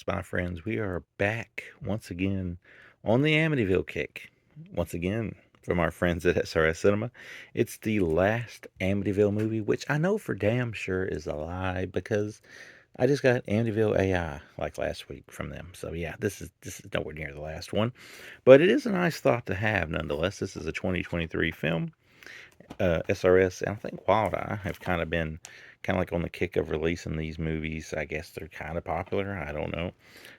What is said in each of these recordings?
my friends. We are back once again on the Amityville kick. Once again, from our friends at SRS Cinema. It's the last Amityville movie, which I know for damn sure is a lie because I just got Amityville AI like last week from them. So yeah, this is nowhere near the last one, but it is a nice thought to have nonetheless. This is a 2023 film. SRS and I think Wild Eye have kind of been kind of like on the kick of releasing these movies. I guess they're kind of popular. I don't know.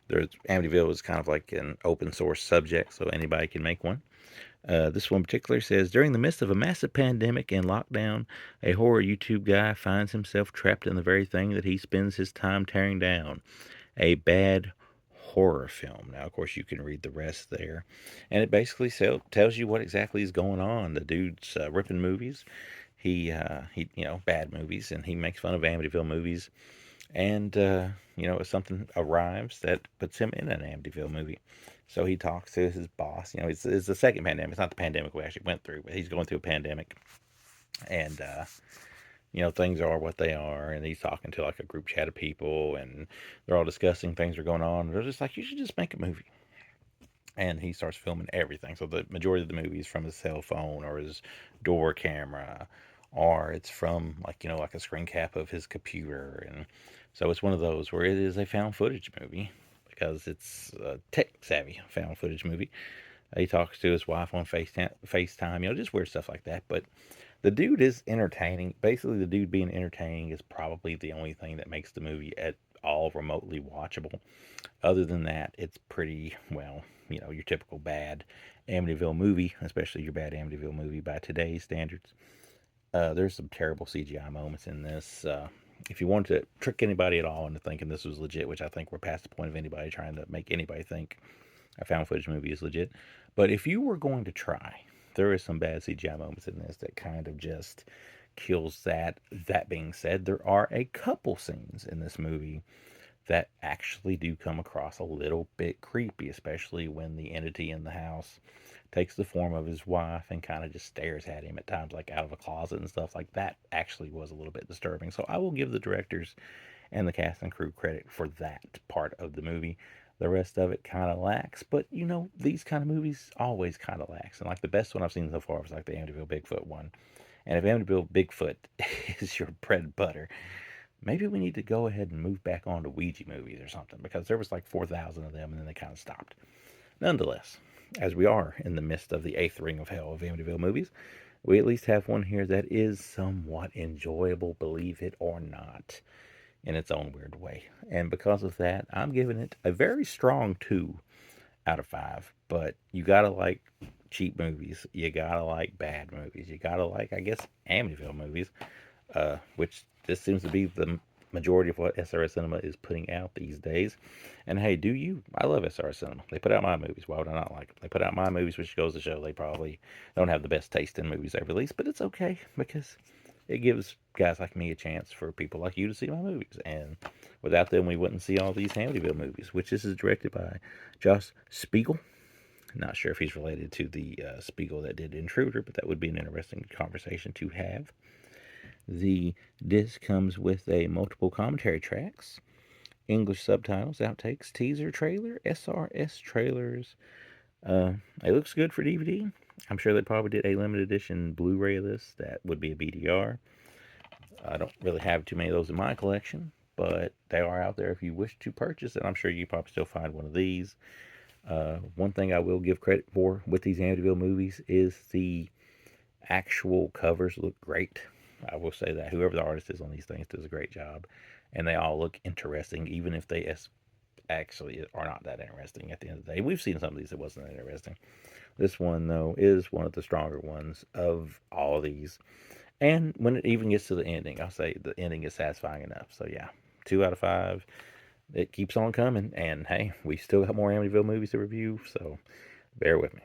There's Amityville is kind of like an open source subject, so anybody can make one. This one in particular says during the midst of a massive pandemic and lockdown, a horror YouTube guy finds himself trapped in the very thing that he spends his time tearing down, a bad horror film. Now, of course, you can read the rest there, and it basically tells you what exactly is going on. The dude's ripping movies. He bad movies, and he makes fun of Amityville movies. And if something arrives that puts him in an Amityville movie, so he talks to his boss. It's the second pandemic. It's not the pandemic we actually went through, but he's going through a pandemic, and things are what they are, and he's talking to like a group chat of people, and they're all discussing things are going on. They're just like, you should just make a movie. And he starts filming everything. So the majority of the movie is from his cell phone or his door camera, or it's from like a screen cap of his computer. And so it's one of those where it is a found footage movie because it's a tech savvy found footage movie. He talks to his wife on FaceTime, just weird stuff like that. But the dude is entertaining. Basically, the dude being entertaining is probably the only thing that makes the movie at all remotely watchable. Other than that, it's pretty, well, your typical bad Amityville movie, especially your bad Amityville movie by today's standards. There's some terrible CGI moments in this. If you wanted to trick anybody at all into thinking this was legit, which I think we're past the point of anybody trying to make anybody think a found footage movie is legit. But if you were going to try, there is some bad CGI moments in this that kind of just kills that. That being said, there are a couple scenes in this movie that actually do come across a little bit creepy, especially when the entity in the house takes the form of his wife and kind of just stares at him at times, like out of a closet and stuff like that. Actually, was a little bit disturbing. So I will give the directors and the cast and crew credit for that part of the movie. The rest of it kind of lacks, but these kind of movies always kind of lacks. And like the best one I've seen so far was like the Amityville Bigfoot one. And if Amityville Bigfoot is your bread and butter, maybe we need to go ahead and move back on to Ouija movies or something because there was like 4,000 of them and then they kind of stopped. Nonetheless, as we are in the midst of the eighth ring of hell of Amityville movies, we at least have one here that is somewhat enjoyable, believe it or not, in its own weird way. And because of that, I'm giving it a very strong 2 out of 5. But you gotta like cheap movies. You gotta like bad movies. You gotta like, I guess, Amityville movies, which this seems to be the majority of what SRS Cinema is putting out these days. And hey, do you? I love SRS Cinema. They put out my movies. Why would I not like them? They put out my movies, which goes to show they probably don't have the best taste in movies they release, but it's okay because it gives guys like me a chance for people like you to see my movies. And without them, we wouldn't see all these Amityville movies, which this is directed by Josh Spiegel. Not sure if he's related to the Spiegel that did Intruder, but that would be an interesting conversation to have. The disc comes with a multiple commentary tracks, English subtitles, outtakes, teaser trailer, SRS trailers. It looks good for DVD. I'm sure they probably did a limited edition Blu-ray of this. That would be a BDR. I don't really have too many of those in my collection, but they are out there if you wish to purchase it. I'm sure you probably still find one of these. One thing I will give credit for with these Amityville movies is the actual covers look great. I will say that whoever the artist is on these things does a great job, and they all look interesting, even if they actually are not that interesting at the end of the day. We've seen some of these that wasn't that interesting. This one though is one of the stronger ones of all of these, and when it even gets to the ending, I'll say the ending is satisfying enough. So yeah, 2 out of 5. It keeps on coming, and hey, we still got more Amityville movies to review, so bear with me.